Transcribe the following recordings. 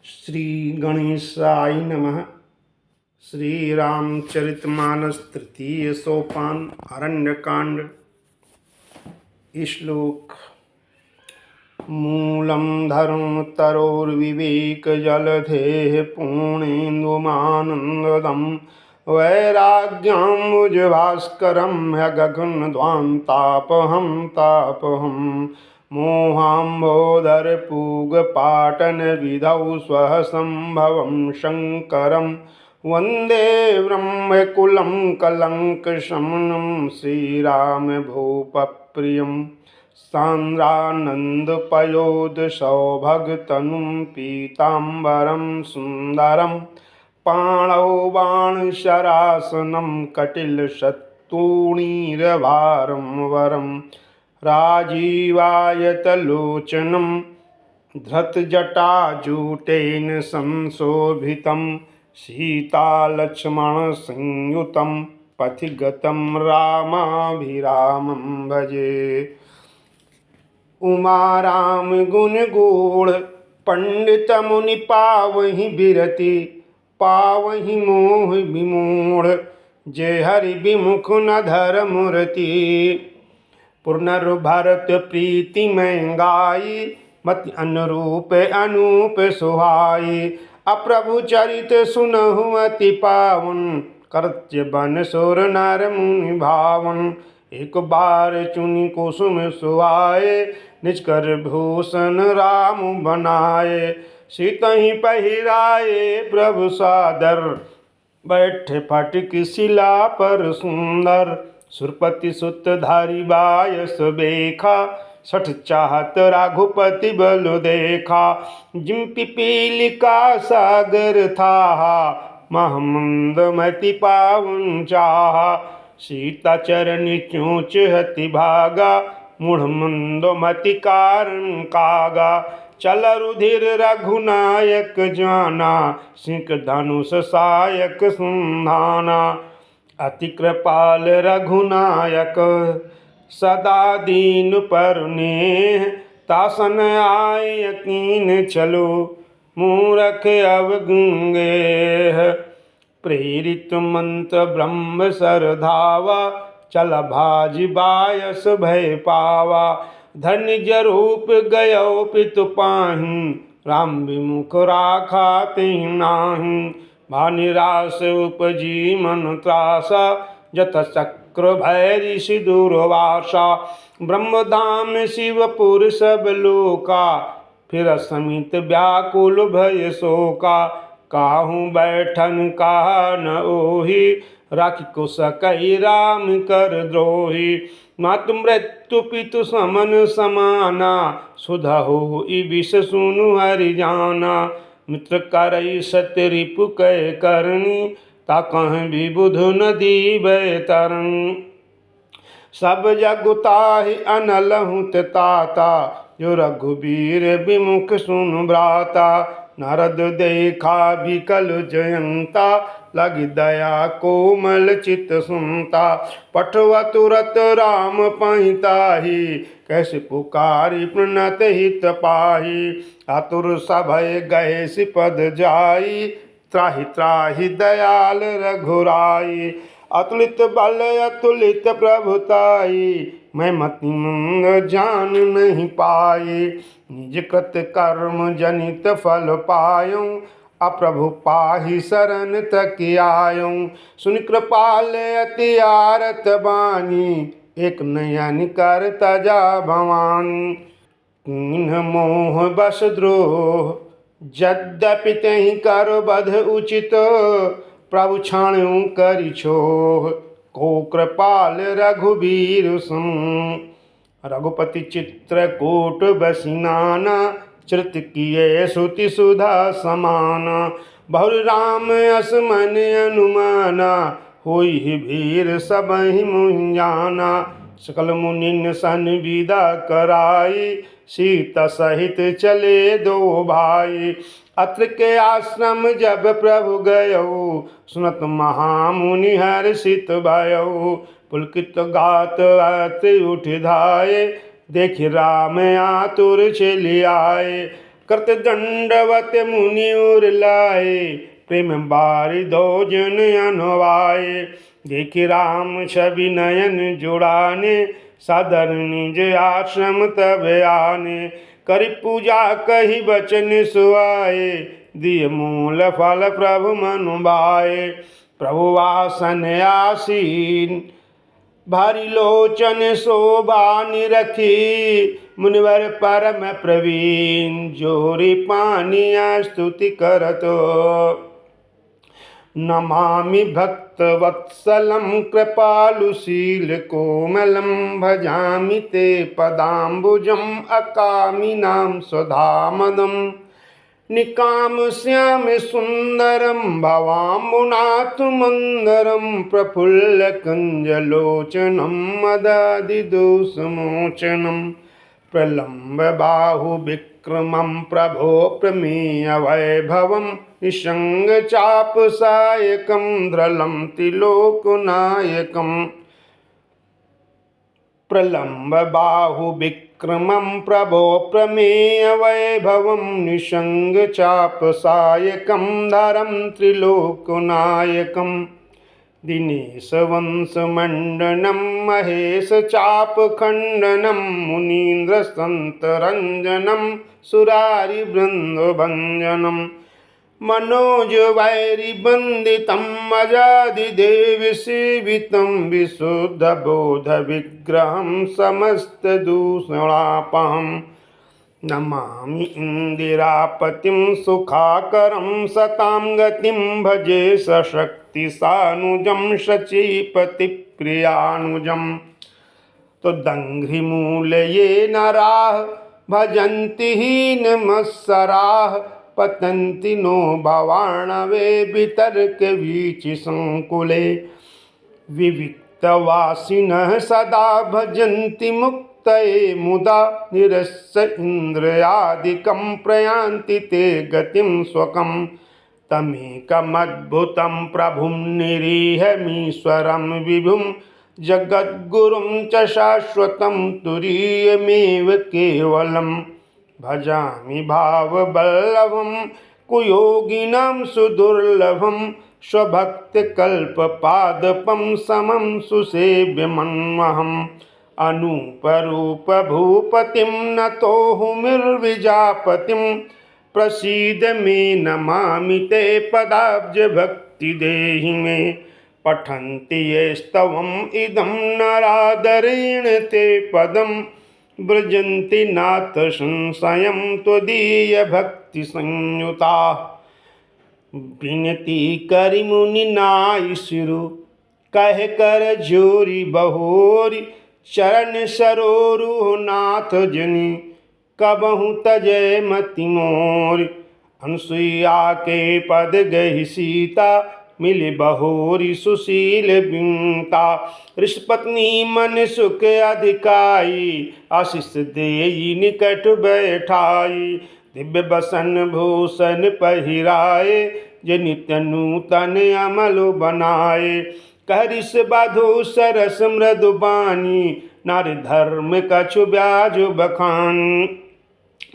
श्री गणेशाय नमः। श्री रामचरितमानस तृतीय सोपान अरण्यकांड। श्लोक। मूलं धर्मतरोर्विवेक जलधेः पूर्णेन्दुमानन्ददं वैराग्याम्बुजभास्करं ह्यगगनध्वान्तापहं तापहं मोहाम्बोदरपूगपाटनविधौ स्वसम्भवं शङ्करं वन्दे ब्रह्मकुलं कलङ्कशमनं श्रीरामभूपप्रियम्। सान्द्रानन्दपयोदसौभगतनुं पीताम्बरं सुन्दरं पाणौ बाणशरासनं कटिलशत्तूणीरभारं वरं राजीवायतलोचनं धृतजटाजूटेन संशोभितं सीतालक्ष्मणसंयुतं पथिगतं रामाभिरामं भजे। उमा राम गुण गूढ़ पंडित मुनि पावहि बिरति पावहि मोह विमूढ़ जय हरि विमुख न धर मूर्ति पुनर्भरत प्रीति में गाई मति अनुरूप अनूप सुहाई अप्रभु चरित सुनहु अति पावन कृत्य बन सुर नर मुनि भावन एक बार चुनि कुसुम सुहाए निज कर भूषण राम बनाए सीतहि पहिराए प्रभु सादर बैठे फटक शिला पर सुंदर सुरपति सुत धारी बायस बेखा सठ चाहत राघुपति बल देखा जिम पिपीलिका सागर था महमंदमति पावन चाहा सीता चरण चूच हति भागा मूढ़ मंदोमति कारण कागा चल रुधिर रघुनायक जाना सिंह धनुष सायक सुंधाना अति कृपाल रघुनायक सदा दीन पर नेह तासन आए यकीन चलो मूरख अवगुंगे प्रेरित मंत्र ब्रह्म सरधावा चल भाज बायस भय पावा धन्य जरूप गयो पितु पाहि राम विमुख राखा तिहि नाही भानिरास उपजी मन त्रासा जत चक्र भैरि सिदुर्वासा ब्रह्मधाम शिवपुर सब लोका फिर समित व्याकुल भय शोका काहू बैठन कहा न ओहि राखी को सकई राम कर द्रोही मातु मृत्यु पितु समन समाना सुधा हो विष सुनु हरि जाना मित्र करई सत्य रिपु कह करनी ता कह विबुध नदी बैतरन सब जगुताहि अनलहु ताता जो रघुबीर विमुख सुन भ्राता नारद देखा विकल जयंता लगी दया कोमल चित सुनता पठवा तुरत राम पहिताही कैसे पुकारी प्रणत हित पाही आतुर सभय गए सिपद जाई त्राहि त्राहि दयाल रघुराई अतुलित बल अतुलित प्रभुताई मैं मति मंद जान नहीं पाई निज कृत कर्म जनित फल पायूं अप्रभु पाहि शरण तक आयूं सुन कृपाल अति आरत बानी एक नयन कर तजा भवानी कीन्ह मोह बस द्रोह यद्यपि तहि कर बध उचित प्रभु क्षणु करि छोह को कृपाल रघुबीर सम रघुपति चित्रकूट बसिनाना श्रुत किए श्रुति सुधा समान बहु राम असमन अनुमाना होई भीर सब ही मुंजाना सकल मुनिन सन विदा कराई सीता सहित चले दो भाई अत्र के आश्रम जब प्रभु गयो सुनत महामुनि हर्षित भयो पुलकित गात अति उठ धाये देख राम आतुर चली आए कृत दंडवत मुनि उर लाए, प्रेम बारि दो जन अनुवाए। देखि राम छवि नयन जुड़ाने, सादर निज आश्रम तब आने। करि पूजा कही बचन सुआए, दिय मूल फल प्रभु मनु भाए। प्रभु आसन आसीन भारी लोचन शोभा निरखी, मुनिवर परम प्रवीण जोरी पानिया स्तुति करतो। नमामि भक्तवत्सलं कृपालुशील कोमलं, भजामि ते पदाम्बुजम् अकामिनां स्वधामदम्। निकाम श्याम सुंदरम भवाम्बुनाथ मंदरम, प्रफुल्ल कंजलोचनम मदादिदोषमोचनम। प्रलम्ब बाहु विक्रमं प्रभो प्रमेय वैभवं, निषंग चाप सायकं द्रलं त्रिलोकनायकम्। प्रलम्ब बाहु विक्रमं प्रभो प्रमेय वैभवं, निषंग चाप सायकं धरं त्रिलोकनायकम्। दिनेश वंश मंडनं महेश चाप खंडनं, मुनीन्द्र संत रंजनं सुरारि वृंद भंजनं। मनोज वैरि बंदितं अजादिदेव सेवितं, विशुद्ध बोध विग्रहं समस्त दूषणापहम्। नमामि इंदिरापतिं सुखाकरं, सतां गतिं भजे सशक्ति सानुजं, शचीपति प्रियानुजम्। तो दंघ्रिमूल ये नराः भजन्ति हीनमत्सराः, पतन्ति नो भवार्णवे वितर्क वीचि संकुले। विविक्तवासिनः सदा भजन्ति मुक्तये मुदा, निरस्य इन्द्रियादिकं प्रयान्ति ते गतिं स्वकम्। तमेकमद्भुतं प्रभुं निरीहमीश्वरं विभुं, जगद्गुरुं च शाश्वतं तुरीयमेव केवलम्। भजामि भाववल्लभं कुयोगिनां सुदुर्लभं, स्वभक्तकल्पपादपं समं सुसेव्यमन्वहम्। अनूपरूपभूपतिं नतोऽहुमिर्विजापतिं, प्रसीद मे नमामि ते पदाब्जभक्ति देहि मे। पठन्ति ये स्तवम् इदं नरादरेण ते पदम्, व्रजन्ति नाथ संशयं त्वदीय भक्ति संयुता। विनती करि मुनि नाइ सिरु, कह कर जोरी बहोरी। चरण सरोरु नाथ जनि, कबहु तजय मति मोरी। अनुसुईया के पद गहि सीता, मिली बहोरी सुशील बिंता। ऋषपत्नी मन सुख अधिकाई, आशीष देई निकट बैठाई। दिव्य बसन भूषण पहिराए, जे नित्य नूतन अमल बनाए। कहरिष बधु सरस मृदु बानी, नारी धर्म कछु ब्याज बखानी।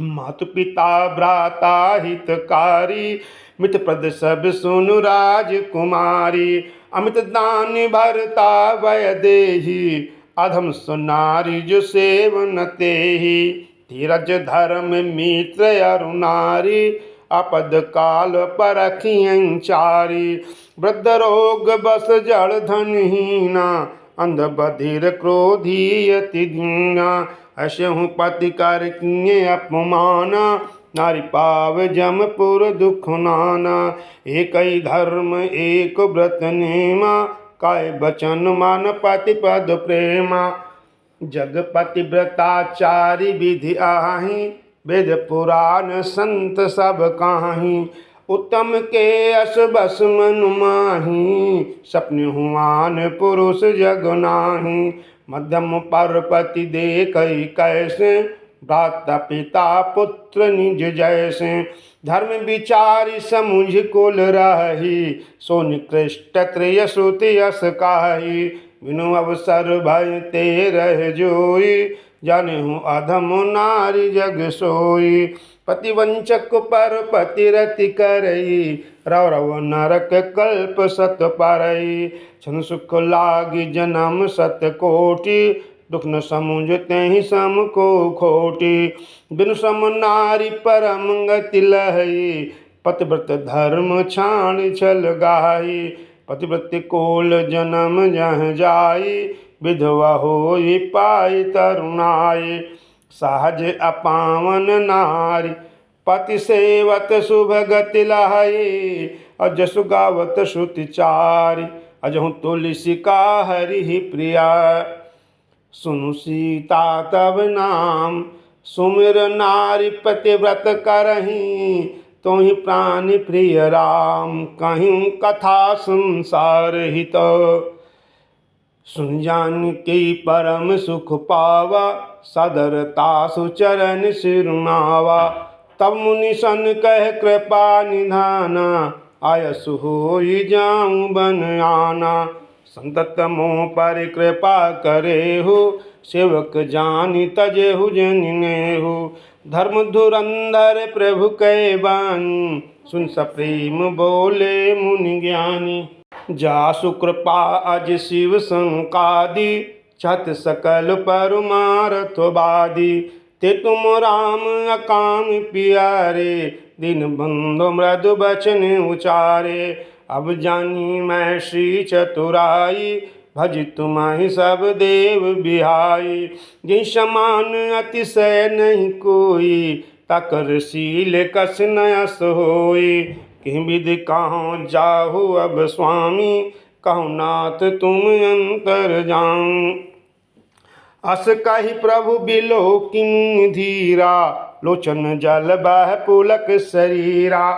मातु पिता भ्राता हितकारी, मित प्रद सब सुनु राजकुमारी। अमित दान भरता वय देहि, अधम सुनारी जो सेवन तेहि। धीरज धर्म मित्र अरुनारी, आपद काल परखियं चारी। वृद्ध रोग बस जड़ धनहीना, अंध बधिर क्रोधी अति दीना। हसहु पति कर किए अपमाना, नारी पाव जमपुर दुख नाना। एक ही धर्म एक व्रत नेमा, काय बचन मान पति पद प्रेमा। जगपति व्रताचारी विधि आही, वेद पुराण संत सब काही। उत्तम के अस बस मनु माही, सपने हुआन पुरुष जग नाही। मध्यम परपति देखई कैसे, भ्राता पिता पुत्र निज जैसे। धर्म विचारी समुझ कुल रही, सो निकृष्ट त्रय श्रुति यस काही। बिनु अवसर भय ते रह जोई, जाने हूँ अधम नारी जग सोई। पतिवंचक पर पतिरति करई, रव रव नरक कल्प सत परई। छन सुख लागी जन्म सत कोटि, दुख न समुझ तेहि सम को खोटी। बिनु सम नारी परम गति लहई, पतिव्रत धर्म छाण छल गाई। पतिव्रत कोल जन्म जह जाई, विधवा होई पाई तरुणाई। सहज अपावन नारी, पति सेवत शुभ गति लहई। अजसु गावत श्रुति चारि, अजहु तुलसी का हरि प्रिया। सुनु सीता तब नाम, सुमिर नारी पतिव्रत करहीं। तोहि प्राण प्रिय राम, कहीं कथा संसार हित। सुन जानकी परम सुख पावा, सदरता सुचरण सिरुनावा। तब मुनि सन कह कृपा निधाना, आयसु होई जाऊं बन आना। संतत मोह पर कृपा करेहु, सेवक जानि तजेहु जनि नेहु। धर्म धुरंधर प्रभु कै बानी, सुन सप्रेम बोले मुनि ज्ञानी। जासु कृपा अज शिव संकादि, छत सकल पर मारथ बादी। ते तुम राम अकाम पियारे, दीन बंधु मृदु बचन उचारे। अब जानी मैं श्री चतुराई, भज तुम्हारी सब देव बिहाई। जिन समान अतिशय नहीं कोई, तकर शील कस नयस होई। कि विधि कहाँ जाहु अब स्वामी, कहु नाथ तुम अंतर जाऊं। अस कहि प्रभु बिलो किम धीरा, लोचन जल बह पुलक शरीरा।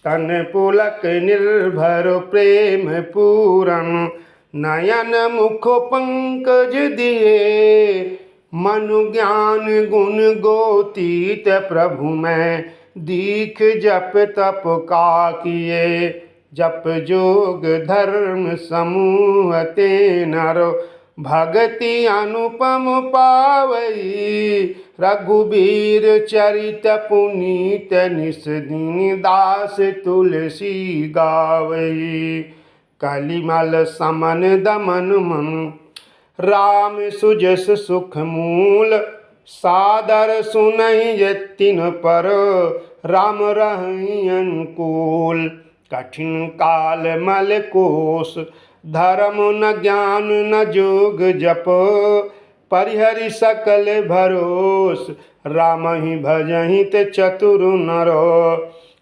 तन पुलक निर्भर प्रेम पूरन, नयन मुख पंकज दिए। मनु ज्ञान गुण गोतीत प्रभु में, दीख जप तप का किए। जप जोग धर्म समूह ते नरो, भगति अनुपम पावई। रघुबीर चरित पुनीत, निस दीन दास तुलसी गावई। कलिमल समन दमन मन, राम सुजस सुख मूल। सादर सुनहि यतिन पर, राम रहहि अनुकूल। कठिन काल मल कोस, धर्म न ज्ञान न जोग जप। परिहरि सकल भरोस, राम ही भजहि ते चतुर नर।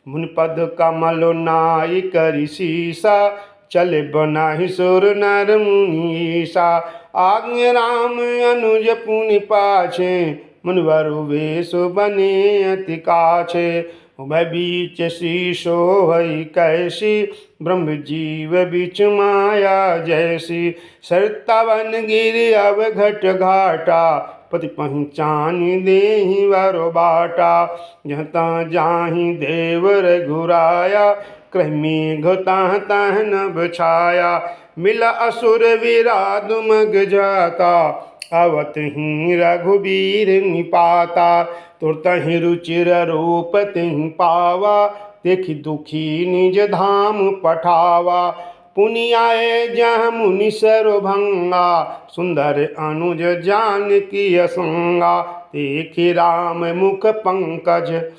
मुनिपद कमल नाई करि सीसा, चले बनाहि सुर नर मुनीसा। आज्ञ राम अनुज पुनि पाछे, मुनिवर वेश बने अति काछे। उभय बीच शीशो हई कैसी, ब्रह्म जीव बीच माया जैसी। सरतवन गिरि अब घट घाटा, पति पहचानी देहि वरो बाटा। जहाँ जाहि देव रघुराया, क्रह मेघ ताह ताह नभ छाया। मिल असुर विराध मग जाता, आवत ही रघुबीर निपाता। तुरतहि रुचिर रूप तिहि पावा, देखि दुखी निज धाम पठावा। पुनि आए जहाँ मुनि सरभंगा, सुंदर अनुज जानकी असंगा। देखि राम मुख पंकज,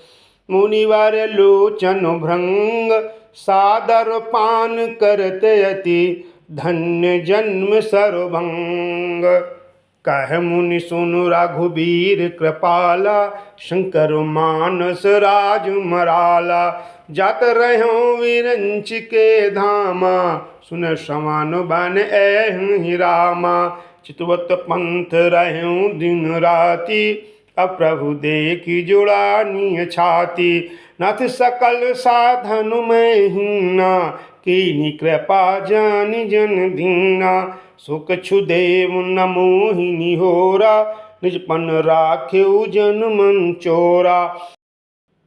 मुनिवर लोचन भृंग। सादर पान करते अति, धन्य जन्म सरभंग। कह मुनि सुनु रघुबीर कृपाला, शंकर मानस राज मराला। जात रहो विरंच के धामा, सुन समान बन एहि रामा। चितवत पंथ रहो दिन राति, अब प्रभु देखी जुड़ानी छाती। नाथ सकल साधन में हीना, कीनी कृपा जानि जन दीना। सुख छुदेव न मोहिनी होरा, निजपन राखेउ जन मन चोरा।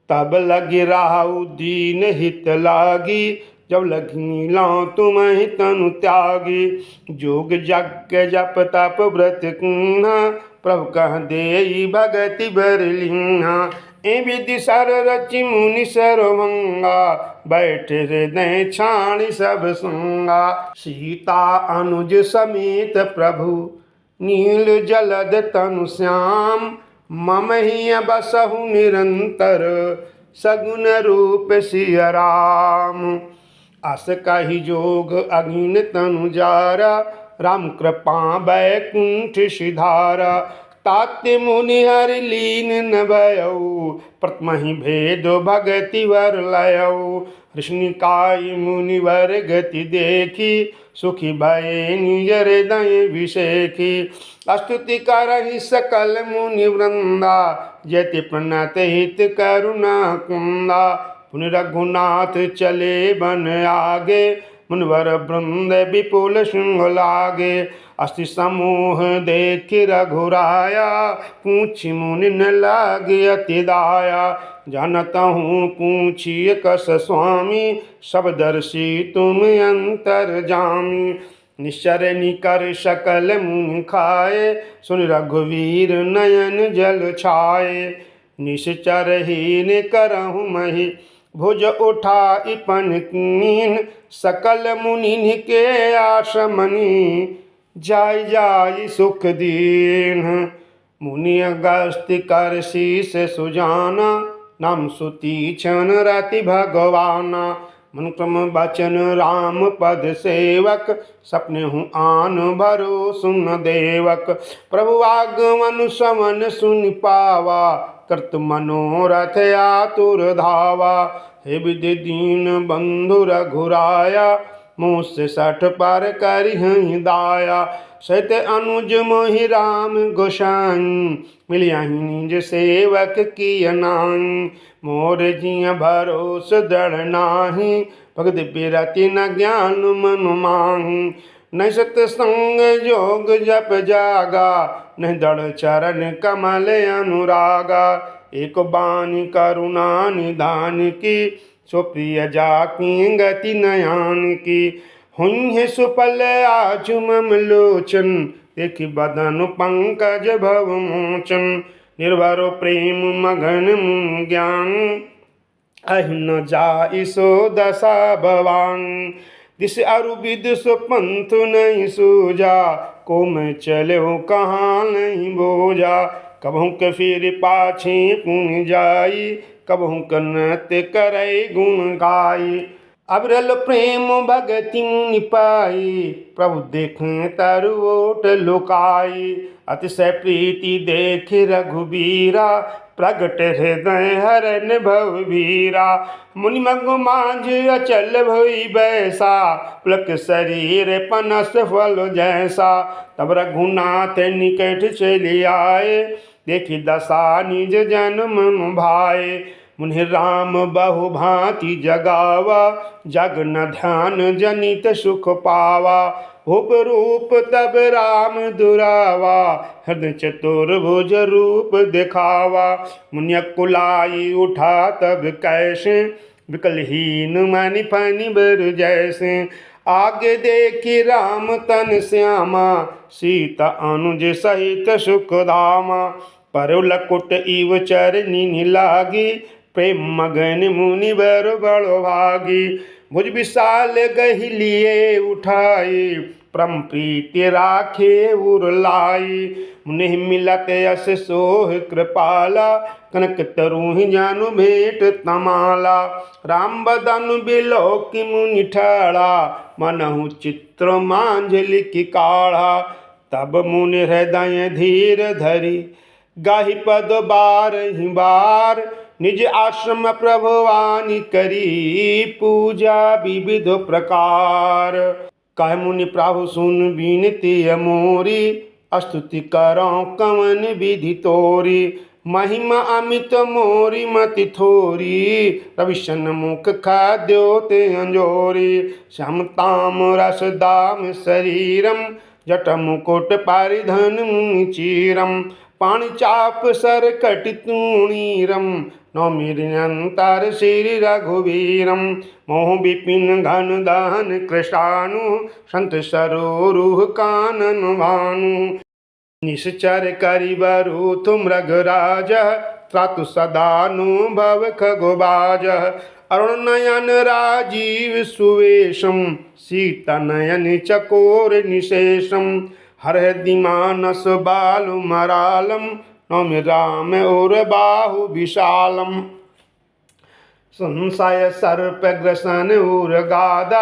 तब लगी राहु दीन हित लागी, जब लगी लाऊं तुम्हें तनु त्यागी। जोग जग जप तप व्रत कीन्हा, प्रभु कह देई भगति बर लीन्हा। ए विधि सर रचि मुनि सरभंगा, बैठे हृदय छाणी सब संगा। सीता अनुज समेत प्रभु, नील जलद तनु श्याम। मम ही बसहु निरंतर, सगुन रूप सिय राम। अस कहि जोग अगिन तनु जारा, राम कृपा बैकुंठ सिधारा। ताते मुनि हरि लीन न भयउ, प्रथमहि भेद भगति वर लयउ। ऋषिनिकाय मुनिवर गति देखी, सुखी भये निज हृदय विषेखी। स्तुति करहि सकल मुनि वृंदा, जति प्रणत हित करुणा कुंदा। पुनि रघुनाथ चले बन आगे, मुनिवर वृंद विपुल सिंह लागे। अस्थि समूह देख रघुराया, पूछी मुनि न लागे अति दाया। जानतहूँ पूछिए कस स्वामी, सब दर्शी तुम अंतर्जामी। निश्चर निकर सकल मुनि खाए, सुन रघुवीर नयन जल छाए। निश्चर हीन करहु महि, भुज उठाई पन कीन। सकल मुनि के आश्रमनि, जाय जाय सुख दीन। मुनि अगस्त्य कर शीस सुजाना, नाम सुतीक्षण रति भगवाना। मन क्रम बचन राम पद सेवक, सपने हूँ आन भरो सुन देवक। प्रभु आगमन समन सुन पावा, कृत मनोरथ आतुर धावा। हे विधि दीन बंधु रघुराया, मुँह से सठ पर करिहि दाया। सहित अनुज मोहि राम गोसाई, मिलियाहि निज सेवक की नाई। मोर जिय भरोस दृढ़ नाही, भगत बिरति न ज्ञान मन माही। नहीं सत्संग जोग जप जागा, नहीं दृढ़ चरण कमल अनुरागा। एक बानी करुणा निधान की, सो प्रिय जाकी गति नयान की। हुई सुफल आजु मम लोचन, देखि बदन पंकज भव मोचन। निर्भरो प्रेम मगन मुनि ज्ञान, अहि न जाई सो दशा भवान। दिस अरु विद सो पंथ नहीं सूझा, को मैं चलो कहाँ नहीं बोझा। कबहू के फिर पाछे पुन जाई, कबहू कनत करे गुण गाई। अविरल प्रेम भगति मुनि पाई, प्रभु देखें तरु ओट लुकाई। अतिशय प्रीति देख रघुबीरा, प्रगट हृदय हरन भवबीरा। मुनि मग माझ अचल भई बैसा, पुलक शरीर पनस फल जैसा। तब रघुनाथ निकट चली आए, देखी दशा निज जन मन भाए। मुनि राम बहु भांति जगावा, जग न ध्यान जनित सुख पावा। भूप रूप तब राम दुरावा, हृदय चतुर्भुज रूप दिखावा। मुनि कुलाई उठा तब कैसे, विकलहीन मनि फनि बर जैसे। आगे देखी राम तन श्यामा, सीता अनुज सहित सुख धामा। परलकुट इव चरनी लागी, प्रेम मगन मुनि बर बड़ो भागी। भुज विशाल गहि लिए उठाई, परम प्रीति राखे उर लाई। मुनि मिलत यस सोह कृपाला, कनक तरुहि जानु भेंट तमाला। राम बदन बिलोकि मुनि ठाड़ा, मनहु चित्र मांझलि की काढ़ा। तब मुनि हृदय धीर धरी, गाहि पद बारहि बार। निज आश्रम प्रभुवानी करी, पूजा विविध प्रकार। कह मुनि प्रभु सुन विनती मोरी, स्तुति करो कवन विधि तोरी। महिमा अमित मोरी मति थोरी, रविशन मुख खाद्यो ते अंजोरी। श्याम ताम रस दाम शरीरम, जट मुकुट परिधन मुनि चीरम। पाणि चाप सर कटि तूणीरम, नौमि निरंतर श्री रघुवीरम। मोह विपिन घन दहन कृशानु, संत सरोरुह कानन भानु। निश्चर करिबरु तुम रघुराज, त्रातु सदानुभव खगोबाज अरुण नयन राजीव सुवेशम सीतनयन चकोर निशेषम हरदि मानस बालु मरालम नौमि राम और बाहु विशालम संशय सर्प ग्रसन उर्गाद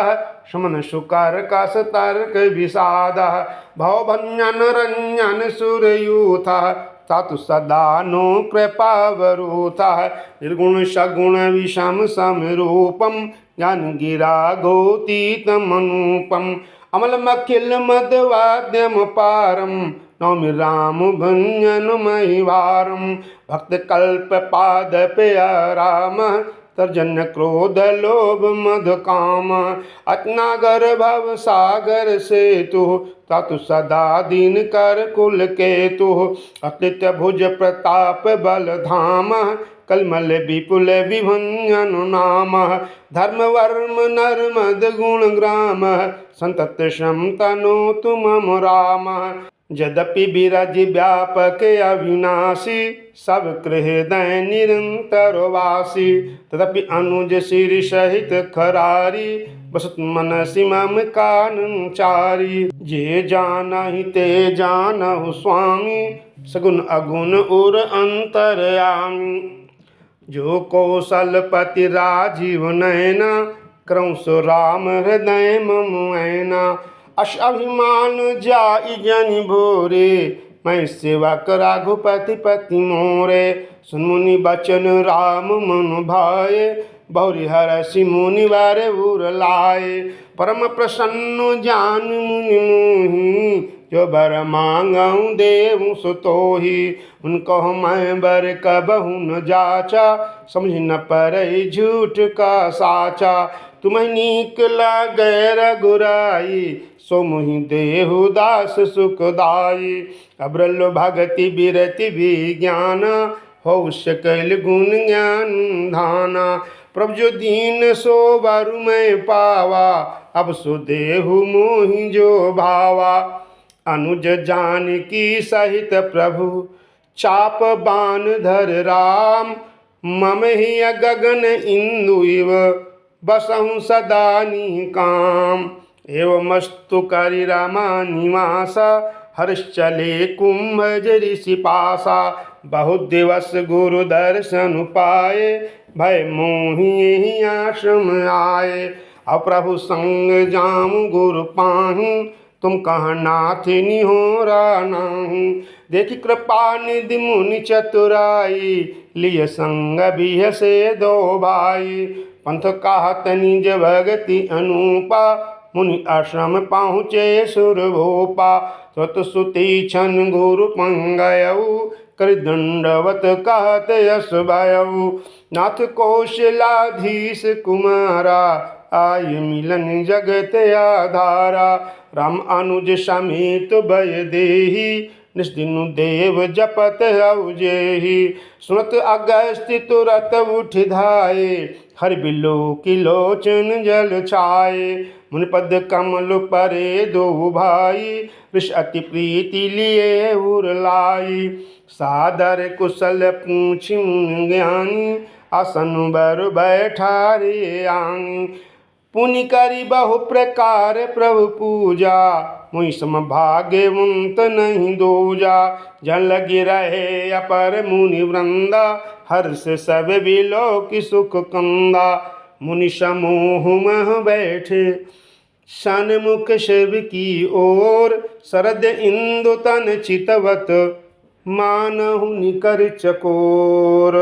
शमन शुकर कस तर्क विषाद भवभंजन रंजन सुरयूथ तातु सदानु कृपावरूथ निर्गुण सगुण विषम समरूपम ज्ञान गिरा गोतीतमनूपम अमलमखिल मदवाद्यम पारम नौमि राम भंजन महिवारम भक्त कल्प पाद पे राम तर्जन्य क्रोध लोभ मद काम अतनागर भव सागर सेतु तातु सदा दीन कर कुल केतु अकृत भुज प्रताप बल धाम कलमल विपुल विभंजन नाम धर्म वर्म नर्मद गुण ग्राम संतत श्रम तनो तुम राम यद्यपि विरज व्यापक अविनाशी सब हृदय निरंतर वासी तदपि अनुज सिर सहित खरारी बसत मनसि मम कानचारी जे जानहि ते जानहु स्वामी सगुण अगुण उर अंतरयामी जो कौशलपति राजीव नयना क्रंस राम हृदय मम ऐना अश अभिमान जाई जनि भोरे मैं सेवक रघुपति पति मोरे सुन मुनि बचन राम मन भाए बहुरी हरषि मुनि वर उर लाए परम प्रसन्न जान मुनि मोहि जो बर मांगऊँ देव सुतोहि उनको मैं बर कबहु न जाचा समझ न परै झूठ का साचा तुम्हें नीक लागे रघुराई सो मुहि देहु दास सुखदाई अब्रल भगति बिरति विज्ञान हो सकल गुण ज्ञान धाना प्रभु जो दीन सो बारु मैं पावा अब सो देहु मोहि जो भावा अनुज जानकी सहित प्रभु चाप बान धर राम मम ही गगन इंदु इव बसहु सदा निकाम एवमस्तु करि रमा निवास हर्षचले कुंभ ऋषि पासा बहुत दिवस गुरु दर्शन पाए भय मोहि आश्रम आए अब प्रभु संग जाऊं गुरु पाहूं तुम कहाँ नाथ निहोरा नाहूं देखी कृपा निधि मुनि चतुराई लिय संग बिह से दो भाई पंथ कहत निज भगति अनुपा मुनि आश्रम पहुँचे सुरभूपा स्वत सुति छन गुरु पंगयऊ कर दंडवत कहत यश भयऊ नाथ कौशलाधीश कुमारा आय मिलन जगत आधारा राम अनुज समेत भय देहि निस्दिनु देव जपत अवजेहि सुनत अगस्त्य तुरत उठ धाये हर बिलो की लोचन जल छाए मुनिपद कमल परे दो भाई विष अति प्रीति लिए उर लाई सादर कुशल पूछ मुनि ज्ञानी आसन बर बैठा रे आंग पुनि करी बहु प्रकार प्रभु पूजा मुई सम भाग्यवंत नहीं दूजा जन लगी रहे अपर मुनि वृंदा हर्ष सब बिलो की सुख कंदा मुनि समूह मह बैठे सन्मुख शिव की ओर शरद इंदु तन चितवत मानहु निकर चकोर।